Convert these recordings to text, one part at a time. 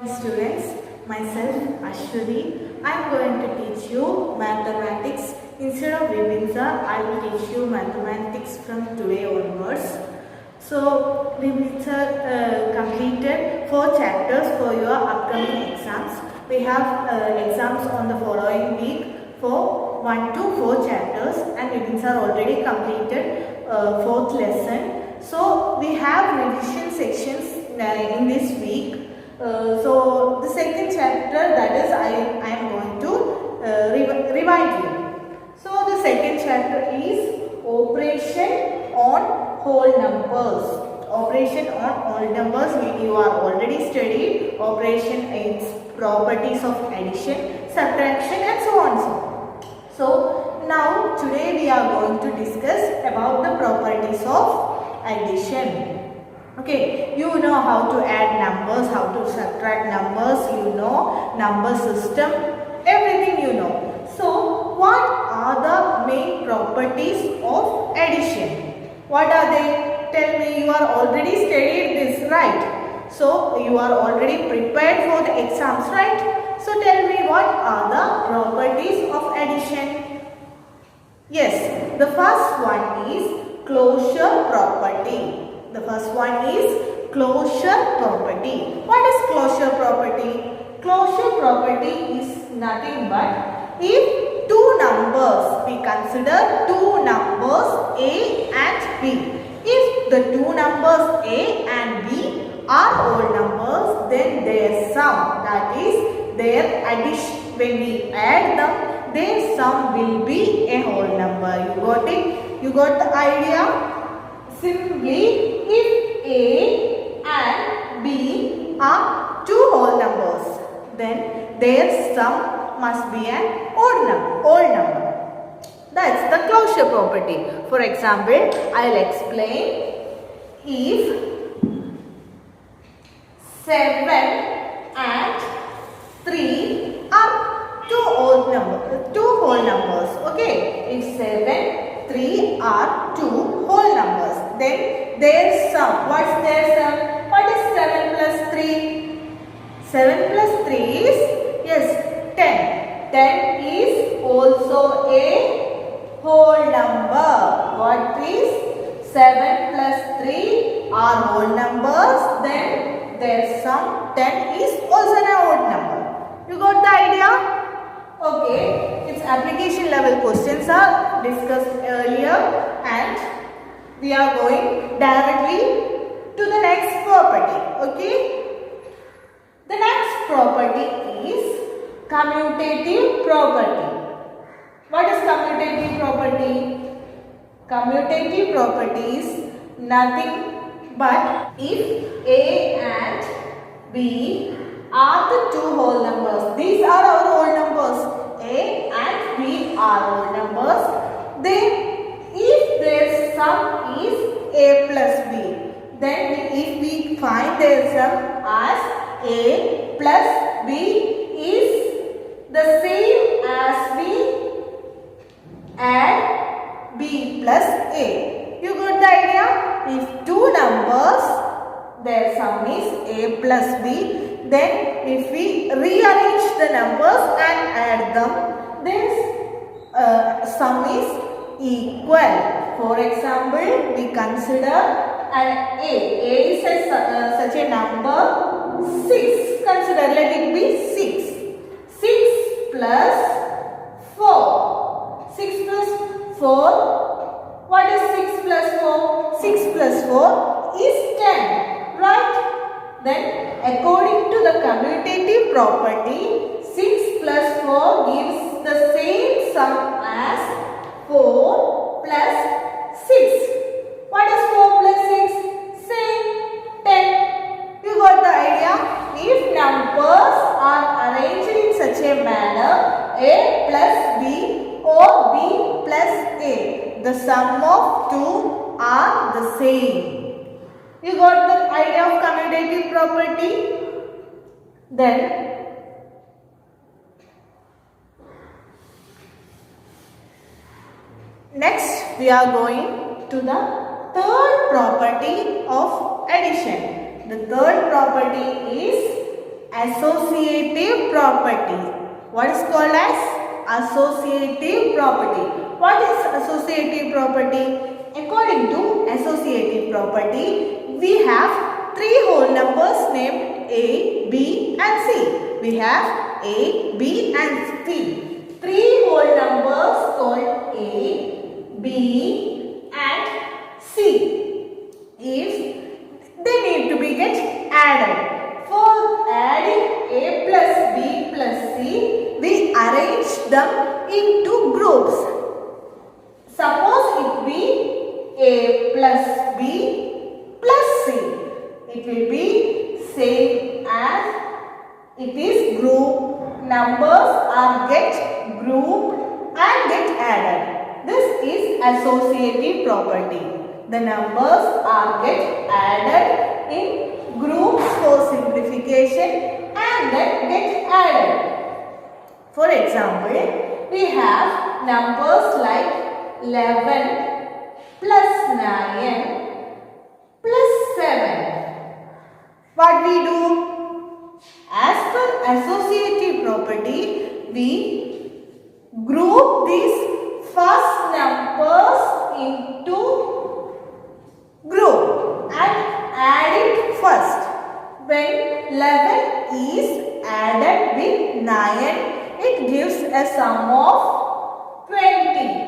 Students, myself Ashwari, I am going to teach you mathematics. Instead of Vibin sir, I will teach you mathematics from today onwards. So, Vibin sir completed 4 chapters for your upcoming exams. We have exams on the following week for 1 to 4 chapters, and Vibin sir already completed 4th lesson. So, we have revision sections in this week. So the second chapter, that is I am going to remind you. So the second chapter is operation on whole numbers. Operation on whole numbers, you are already studied. Operation its properties of addition, subtraction and so on. So now today we are going to discuss about the properties of addition. Okay, you know how to add numbers, how to subtract numbers, you know number system, everything you know. So, what are the main properties of addition? What are they? Tell me, you are already studied this, right? So, you are already prepared for the exams, right? So, tell me, what are the properties of addition? Yes, the first one is closure property. The first one is closure property. What is closure property? Closure property is nothing but if two numbers, we consider two numbers A and B. If the two numbers A and B are whole numbers, then their sum, that is their addition, when we add them, their sum will be a whole number. You got it? You got the idea? Simply, if A and B are two whole numbers, then their sum must be an odd number. That's the closure property. For example, I'll explain. If 7 and 3 are two whole numbers. Okay, if 7, 3 are two whole numbers, then their sum, what's their sum? What is 7 plus 3? 7 plus 3 is, yes, 10. 10 is also a whole number. What is 7 plus 3 are whole numbers, then their sum 10 is also an odd number. You got the idea? Okay, its application level questions are discussed earlier, and we are going directly to the next property. Okay, the next property is commutative property. What is commutative property? Commutative property is nothing but if A and B are the two whole numbers. These are our whole numbers. A and B are whole numbers. Then if their sum is A plus B, then if we find their sum as A plus B is the same as we add B plus A. You got the idea? If two numbers, their sum is A plus B, then if we rearrange the numbers and add them, this sum is equal. For example, we consider A. A is such a number 6. Consider, let it be 6. 6 plus 4. 6 plus 4. What is 6 plus 4? 6 plus 4 is 10. Right? Then, according to the commutative property, 6 plus 4 gives the same sum as 4 plus 6. What is 4 plus 6? Same, 10. You got the idea? If numbers are arranged in such a manner, A plus B or B plus A, the sum of two are the same. You got the idea of commutative property? Then, next we are going to the third property of addition. The third property is associative property. What is called as associative property? What is associative property? According to associative property, we have three whole numbers named A, B and C. We have A, B and C. Three whole numbers called A, B and C. If they need to be get added. For adding A plus B plus C, we arrange them into groups. Suppose it be A plus B plus C. It will be same as it is group. Numbers are get grouped and get added. This is associative property. The numbers are get added in groups for simplification and then get added. For example, we have numbers like 11 plus 9 plus 7. What we do? As per associative property, we group these first numbers into group and add it first. When 11 is added with 9, it gives a sum of 20.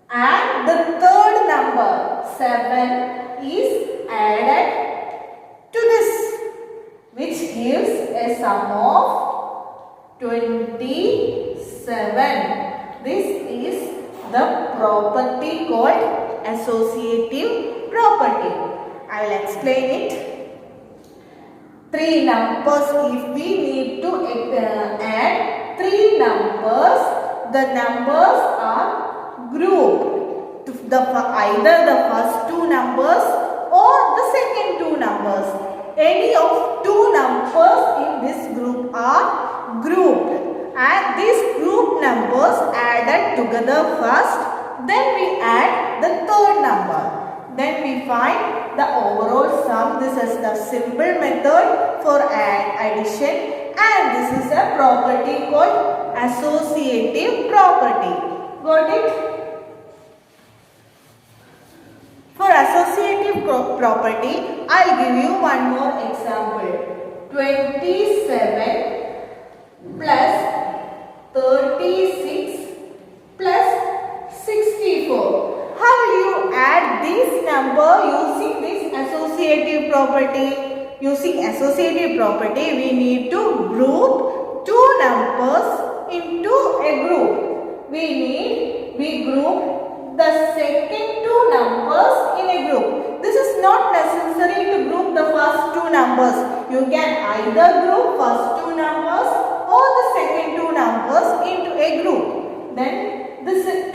And the third number 7 is added to this, which gives a sum of 27. This is the property called associative property. I will explain it. Three numbers, if we need to add three numbers, the numbers are grouped. Either the first two numbers or the second two numbers. Any of two numbers in this group are grouped. And these group numbers added together first, then we add the third number. Then we find the overall sum. This is the simple method for addition, and this is a property called associative property. Got it? For associative property, I'll give you one more example. 27 plus 36 plus 64. How will you add this number using this associative property? Using associative property, we need to group two numbers into a group. We group the second two numbers in a group. This is not necessary to group the first two numbers. You can either group first two numbers or the second two numbers into a group. Then this is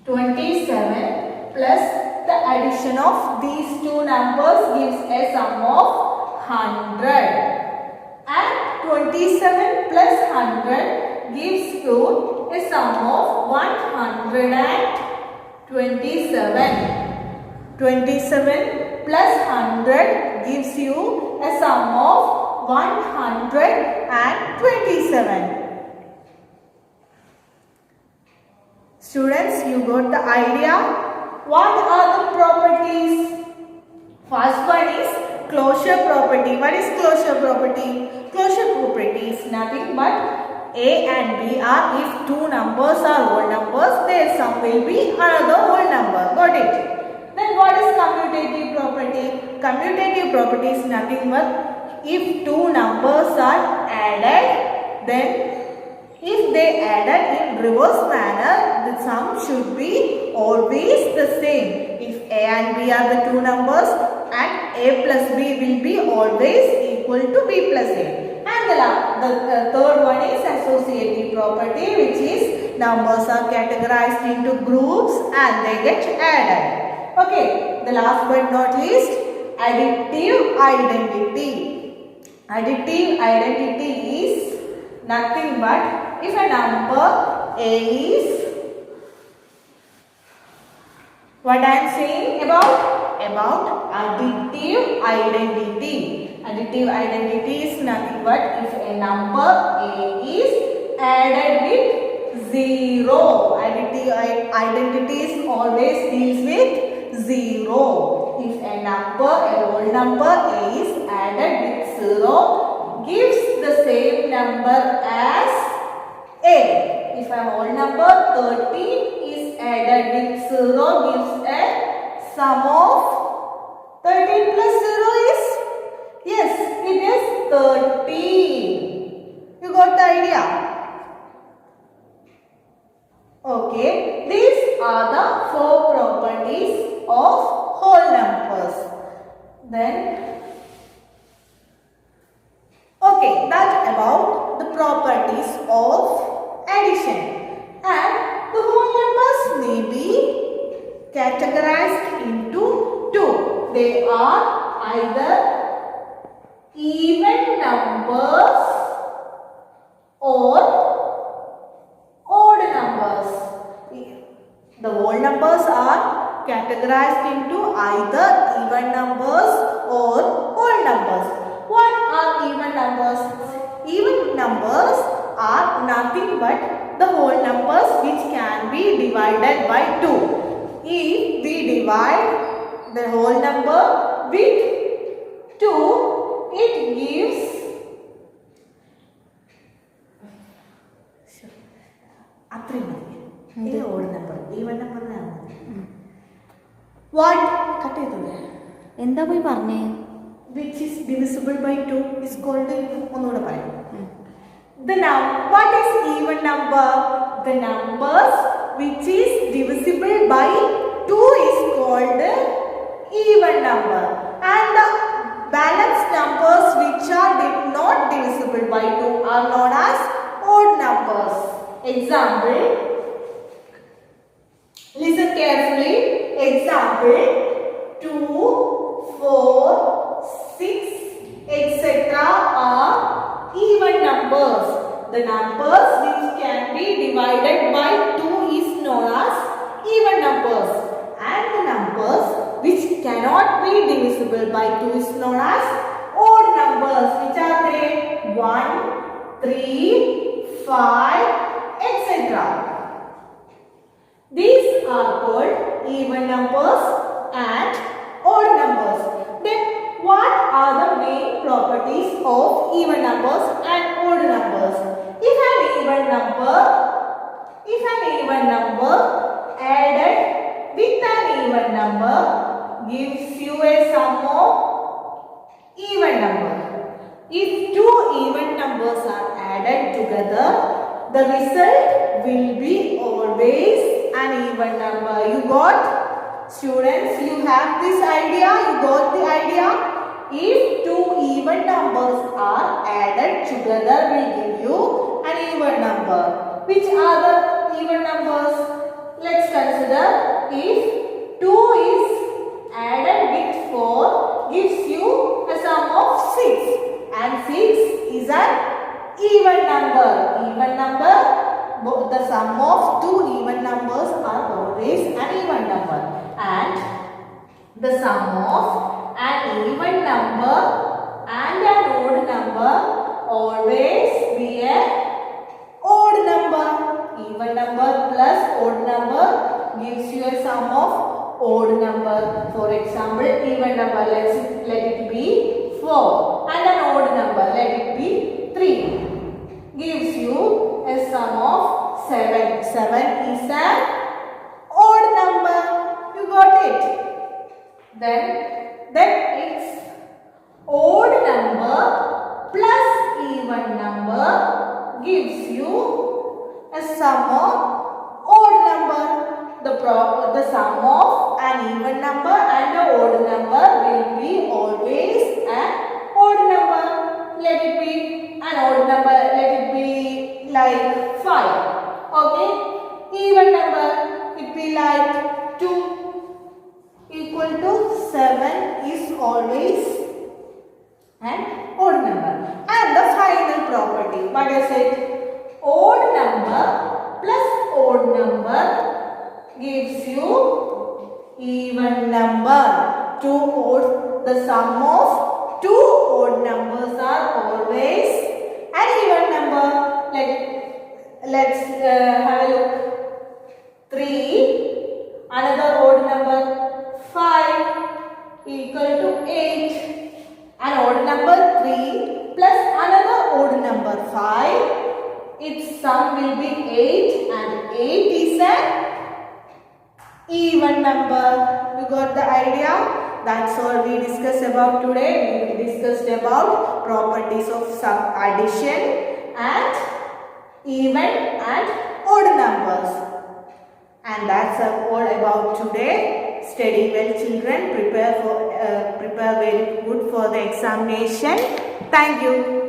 27 plus the addition of these two numbers gives a sum of 100. And 27 plus 100 gives you a sum of 127. 27 plus 100 gives you a sum of 127. Students, you got the idea? What are the properties? First one is closure property. What is closure property? Closure property is nothing but A and B are, if two numbers are whole numbers, their sum will be another whole number. Got it? Then what is commutative property? Commutative property is nothing but if two numbers are added, then if they added in reverse manner, the sum should be always the same. If A and B are the two numbers, and A plus B will be always equal to B plus A. And the third one is associative property, which is numbers are categorized into groups and they get added. Okay, the last but not least, additive identity. Additive identity is nothing but if a number A is What I am saying about additive identity. Additive identity is nothing but if a number A is added with 0. Additive identity always deals with 0. If a whole number A is added with 0, gives the same number as A. If a whole number 13 is added with 0, gives a sum of 13 plus 0 is, yes, it is 13. You got the idea? Okay, these are the 4 properties of whole numbers. Then, okay, that about the properties of addition. And the whole numbers may be categorized into 2. They are either even numbers or odd numbers. The whole numbers are categorized into either even numbers or odd numbers. What are even numbers? Even numbers are nothing but the whole numbers which can be divided by 2. If we divide the whole number with 2, it gives odd number. Even number. What? Which is divisible by 2 is called what is even number? The numbers which is divisible by 2 is called even number. And the balanced numbers which are not divisible by 2 are known as odd numbers. Example. Listen carefully. Example 2, 4, 6, etc. are even numbers. The numbers which can be divided by 2 is known as even numbers. And the numbers which cannot be divisible by 2 is known as odd numbers. Which are they? 1, 3, 5, etc. These are called even numbers and odd numbers. Then what are the main properties of even numbers and odd numbers? If an even number added with an even number gives you a sum of even number. If two even numbers are added together, the result will be always an even number. You got? Students, you have this idea? You got the idea? If two even numbers are added together, will give you an even number. Which are the even numbers? Let's consider if 2 is added with 4 gives you a sum of 6, and 6 is an even number. Even number, the sum of two even numbers are always an even number, and the sum of an even number and an odd number always be a odd number. Even number plus odd number gives you a sum of odd number. For example, even number, let it be 4, and an odd number, let it be 3, gives you a sum of 7. 7 is an odd number. You got it? Then it's odd number plus even number gives you a sum of odd number. The sum of an even number and an odd number will be always an odd number. Let it be an odd number. Let it be like 5. Okay. Even number, it be like 2 equal to 7 is always an odd number. And the final property, what is it? Odd number plus odd number gives you even number. The sum of two odd numbers are always an even number. Let's have a look. 3, another odd number 5 equal to 8. An odd number 3 plus another odd number 5. Its sum will be 8 and 8 is an even number. You got the idea? That's all we discussed about today. We discussed about properties of sum, addition and even and odd numbers. And that's all about today. Study well, children. Prepare very good for the examination. Thank you.